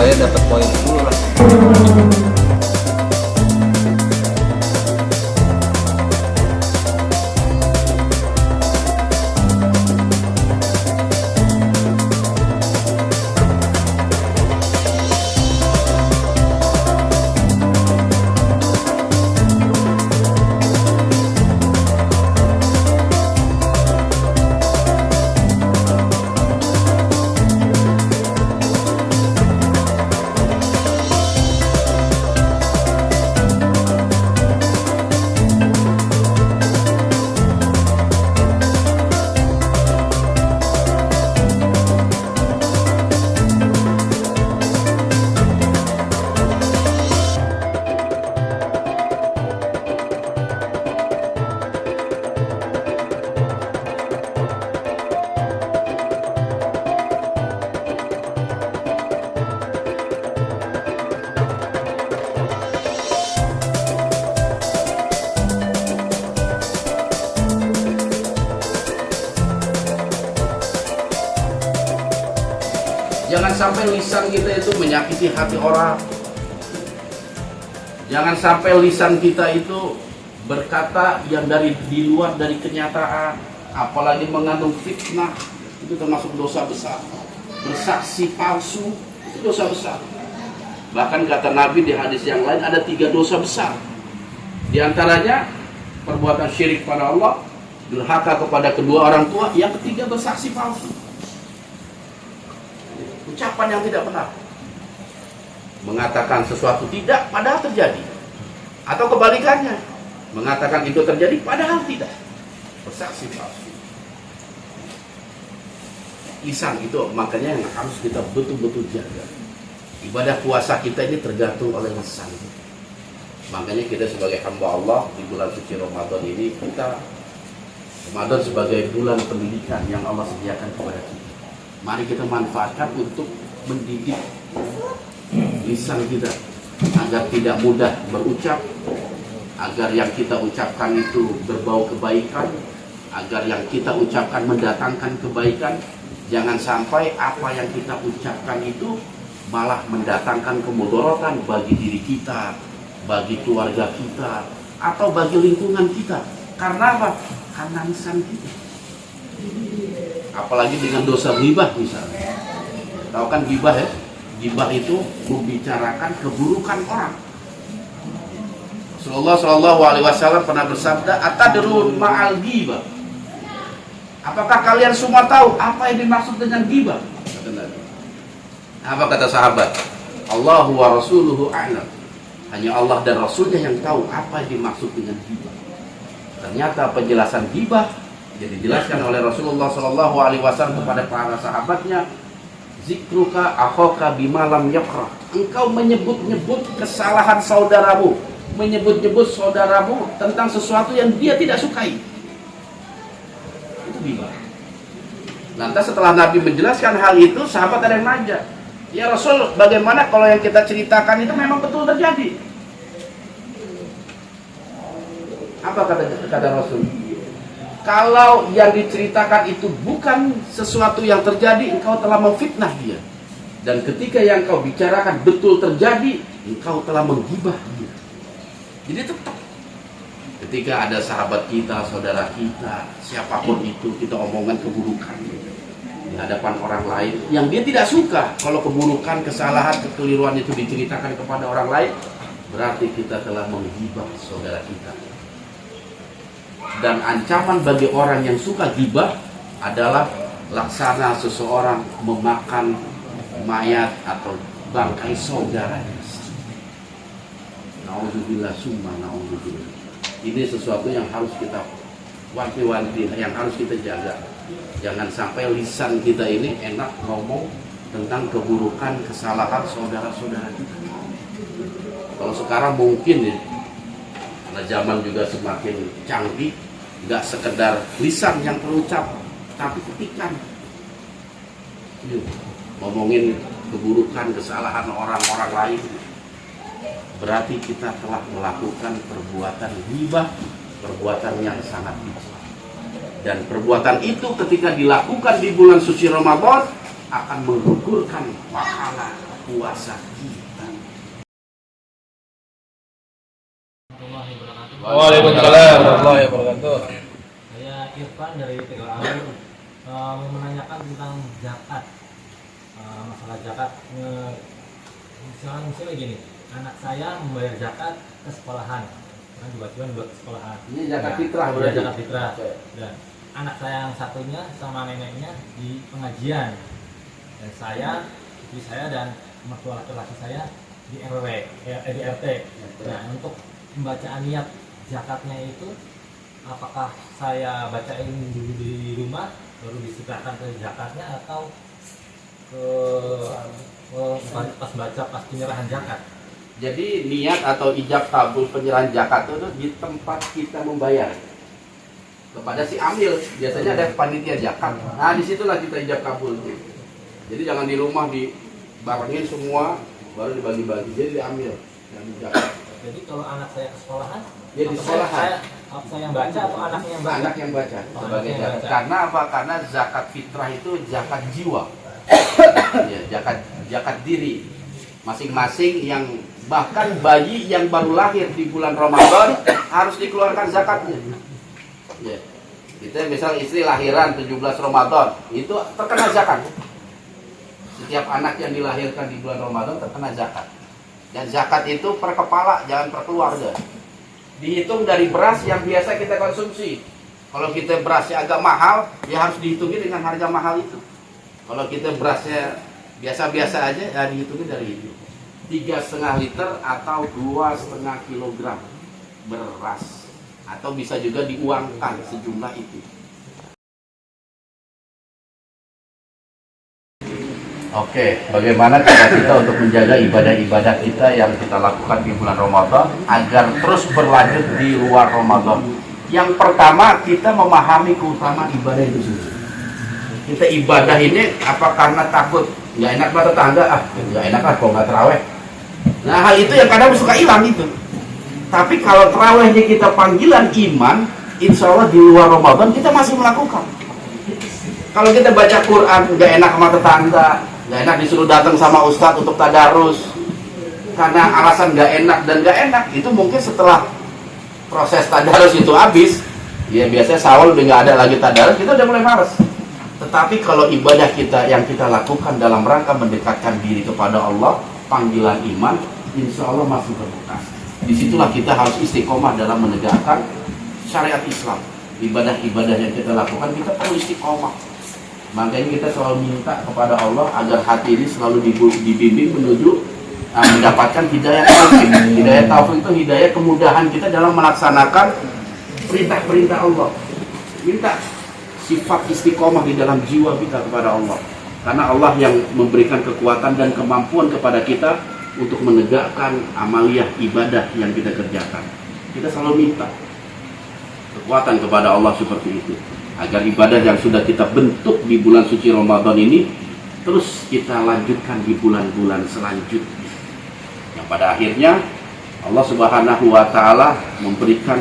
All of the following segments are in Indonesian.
saya dapat poin 10 lah. Jangan sampai lisan kita itu menyakiti hati orang. Jangan sampai lisan kita itu berkata yang di luar dari kenyataan, apalagi mengandung fitnah, itu termasuk dosa besar. Bersaksi palsu itu dosa besar. Bahkan kata Nabi di hadis yang lain ada 3 dosa besar. Di antaranya perbuatan syirik pada Allah, durhaka kepada kedua orang tua, yang ketiga bersaksi palsu. Ucapan yang tidak benar, mengatakan sesuatu tidak padahal terjadi, atau kebalikannya, mengatakan itu terjadi padahal tidak, bersaksi palsu. Lisan itu makanya yang harus kita betul-betul jaga. Ibadah puasa kita ini tergantung oleh lisan. Makanya kita sebagai hamba Allah di bulan suci Ramadan ini, Ramadan sebagai bulan pendidikan yang Allah sediakan kepada kita. Mari kita manfaatkan untuk mendidik lisan kita agar tidak mudah berucap, agar yang kita ucapkan itu berbau kebaikan, agar yang kita ucapkan mendatangkan kebaikan. Jangan sampai apa yang kita ucapkan itu malah mendatangkan kemudaratan bagi diri kita, bagi keluarga kita, atau bagi lingkungan kita. Karena apa? Karena lisan kita. Apalagi dengan dosa ghibah misalnya. Tahu kan ghibah ya? Ghibah itu membicarakan keburukan orang. Rasulullah SAW pernah bersabda, "Atadrun ma'al ghibah?" Apakah kalian semua tahu apa yang dimaksud dengan ghibah? Apa kata sahabat? Allahu wa rasuluhu a'lam. Hanya Allah dan Rasulnya yang tahu apa yang dimaksud dengan ghibah. Ternyata penjelasan ghibah yang dijelaskan oleh Rasulullah SAW kepada para sahabatnya, zikruka akhoka bima lam yakra. Engkau menyebut-nyebut kesalahan saudaramu, menyebut-nyebut saudaramu tentang sesuatu yang dia tidak sukai. Itu ghibah. Lantas setelah Nabi menjelaskan hal itu, sahabat ada yang nanya, "Ya Rasul, bagaimana kalau yang kita ceritakan itu memang betul terjadi?" Apa kata Rasul? Kalau yang diceritakan itu bukan sesuatu yang terjadi, engkau telah memfitnah dia. Dan ketika yang kau bicarakan betul terjadi, engkau telah menggibah dia. Jadi tetap ketika ada sahabat kita, saudara kita, siapapun itu, kita omongan keburukan di hadapan orang lain yang dia tidak suka, kalau keburukan, kesalahan, kekeliruan itu diceritakan kepada orang lain, berarti kita telah menggibah saudara kita. Dan ancaman bagi orang yang suka ghibah adalah laksana seseorang memakan mayat atau bangkai saudaranya. Nauzubillah summa nauzubillah. Ini sesuatu yang harus kita wanti-wanti, yang harus kita jaga. Jangan sampai lisan kita ini enak ngomong tentang keburukan, kesalahan saudara-saudara kita. Kalau sekarang mungkin ya, karena zaman juga semakin canggih, nggak sekedar lisan yang terucap, tapi ketikan. Ngomongin keburukan, kesalahan orang-orang lain, berarti kita telah melakukan perbuatan ghibah, perbuatan yang sangat besar. Dan perbuatan itu ketika dilakukan di bulan suci Ramadan akan menggugurkan pahala puasa kita. Waalaikumsalam warahmatullahi wabarakatuh. Saya Irfan dari Tegal mau menanyakan tentang zakat. Masalah zakat, misalnya gini, anak saya membayar zakat ke sekolahan, kan diwajibkan buat sekolahan. Ini zakat fitrah Ya, berarti. zakat fitrah. Dan anak saya yang satunya sama neneknya di pengajian. Dan saya, istri saya dan mertua laki-laki saya di RW, di RT. Nah, untuk pembacaan niat zakatnya itu, apakah saya bacain dulu di rumah baru disitakan ke zakatnya, atau ke pas baca pas penyerahan zakat? Jadi niat atau ijab kabul penyerahan zakat itu di tempat kita membayar kepada si amil. Biasanya ada panitia zakat. Nah, disitulah kita ijab kabul. Jadi jangan di rumah dibarengin semua baru dibagi-bagi. Jadi diambil yang zakat. Jadi kalau anak saya ke sekolahan, Ya, di sekolahan. saya yang baca atau anaknya yang baca? Anak yang baca Oh, sebagai anak yang zakat. baca. Karena apa? Karena zakat fitrah itu zakat jiwa. Ya, zakat diri masing-masing, yang bahkan bayi yang baru lahir di bulan Ramadan harus dikeluarkan zakatnya. Ya. Kita misal istri lahiran 17 Ramadan, itu terkena zakat. Setiap anak yang dilahirkan di bulan Ramadan terkena zakat. Dan zakat itu per kepala, jangan per keluarga. Dihitung dari beras yang biasa kita konsumsi. Kalau kita berasnya agak mahal, ya harus dihitungi dengan harga mahal itu. Kalau kita berasnya biasa-biasa aja, ya dihitungin dari itu. 3,5 liter atau 2,5 kilogram beras. Atau bisa juga diuangkan sejumlah itu. Oke, bagaimana cara kita untuk menjaga ibadah-ibadah kita yang kita lakukan di bulan Ramadan agar terus berlanjut di luar Ramadan? Yang pertama, kita memahami keutamaan ibadah itu sendiri. Kita ibadah ini apa karena takut nggak enak sama tetangga? Nggak enak lah kalau nggak terawih. Nah, hal itu yang kadang suka hilang itu. Tapi kalau terawihnya kita panggilan iman, insya Allah di luar Ramadan kita masih melakukan. Kalau kita baca Quran nggak enak sama tetangga, nggak enak disuruh datang sama ustadz untuk tadarus karena alasan nggak enak dan nggak enak, itu mungkin setelah proses tadarus itu habis, ya biasanya Syawal udah nggak ada lagi tadarus, kita udah mulai males. Tetapi kalau ibadah kita yang kita lakukan dalam rangka mendekatkan diri kepada Allah, panggilan iman, insya Allah masih berbekas. Disitulah kita harus istiqomah dalam menegakkan syariat Islam. Ibadah-ibadah yang kita lakukan, kita perlu istiqomah. Makanya kita selalu minta kepada Allah agar hati ini selalu dibimbing menuju mendapatkan hidayah taufik. Hidayah taufik itu hidayah kemudahan kita dalam melaksanakan perintah-perintah Allah. Minta sifat istiqomah di dalam jiwa kita kepada Allah. Karena Allah yang memberikan kekuatan dan kemampuan kepada kita untuk menegakkan amaliyah ibadah yang kita kerjakan. Kita selalu minta kekuatan kepada Allah seperti itu, agar ibadah yang sudah kita bentuk di bulan suci Ramadan ini terus kita lanjutkan di bulan-bulan selanjutnya, yang pada akhirnya Allah Subhanahu wa Ta'ala memberikan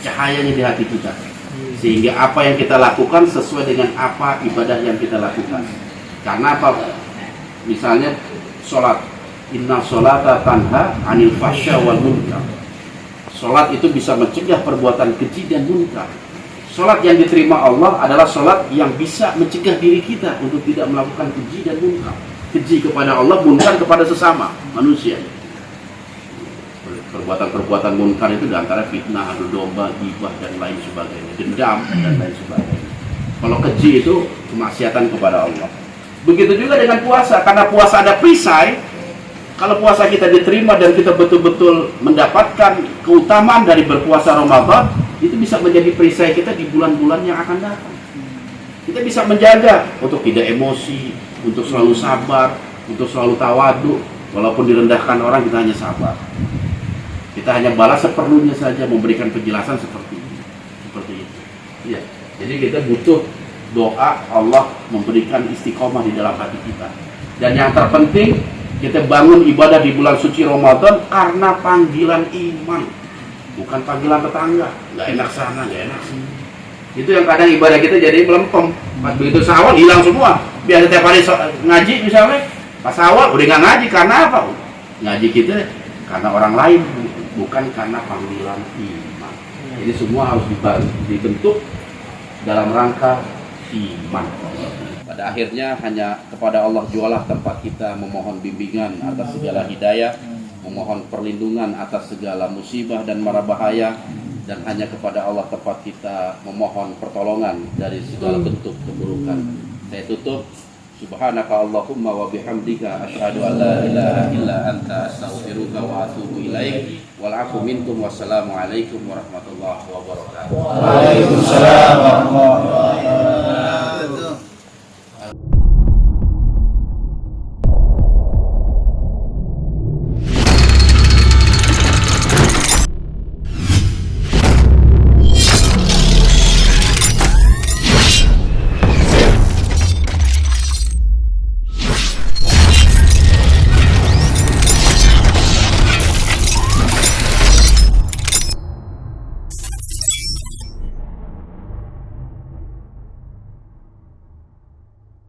cahayanya di hati kita, sehingga apa yang kita lakukan sesuai dengan apa ibadah yang kita lakukan. Karena apa? Misalnya sholat, inna sholata tanha anil fasya wal munkar. Sholat itu bisa mencegah perbuatan keji dan munkar. Sholat yang diterima Allah adalah sholat yang bisa mencegah diri kita untuk tidak melakukan keji dan munkar. Keji kepada Allah, munkar kepada sesama manusia. Perbuatan-perbuatan munkar itu diantara fitnah, adu domba, ghibah dan lain sebagainya, dendam dan lain sebagainya. Kalau keji itu kemaksiatan kepada Allah. Begitu juga dengan puasa, karena puasa ada perisai. Kalau puasa kita diterima dan kita betul-betul mendapatkan keutamaan dari berpuasa Ramadan, itu bisa menjadi perisai kita di bulan-bulan yang akan datang. Kita bisa menjaga untuk tidak emosi, untuk selalu sabar, untuk selalu tawadu. Walaupun direndahkan orang, kita hanya sabar. Kita hanya balas seperlunya saja, memberikan penjelasan seperti itu. Seperti itu. Ya. Jadi kita butuh doa Allah memberikan istiqomah di dalam hati kita. Dan yang terpenting, kita bangun ibadah di bulan suci Ramadan karena panggilan iman, bukan panggilan tetangga. Nggak enak sana, nggak enak sini. Itu yang kadang ibadah kita jadi melempem. Pas begitu Syawal hilang semua. Biasa tiap hari ngaji misalnya, Pas awal udah nggak ngaji karena apa? Ngaji kita karena orang lain, bukan karena panggilan iman. Jadi semua harus dibentuk dalam rangka iman. Pada akhirnya hanya kepada Allah jualah tempat kita memohon bimbingan atas segala hidayah, memohon perlindungan atas segala musibah dan mara bahaya, dan hanya kepada Allah tempat kita memohon pertolongan dari segala bentuk keburukan. Saya tutup. Subhanaka Allahumma wa bihamdika asyhadu an la ilaha illa anta astaghfiruka wa atubu ilaik. Wal 'afwu minkum. Wassalamu alaikum warahmatullahi wabarakatuh. Waalaikumsalam warahmatullahi wabarakatuh.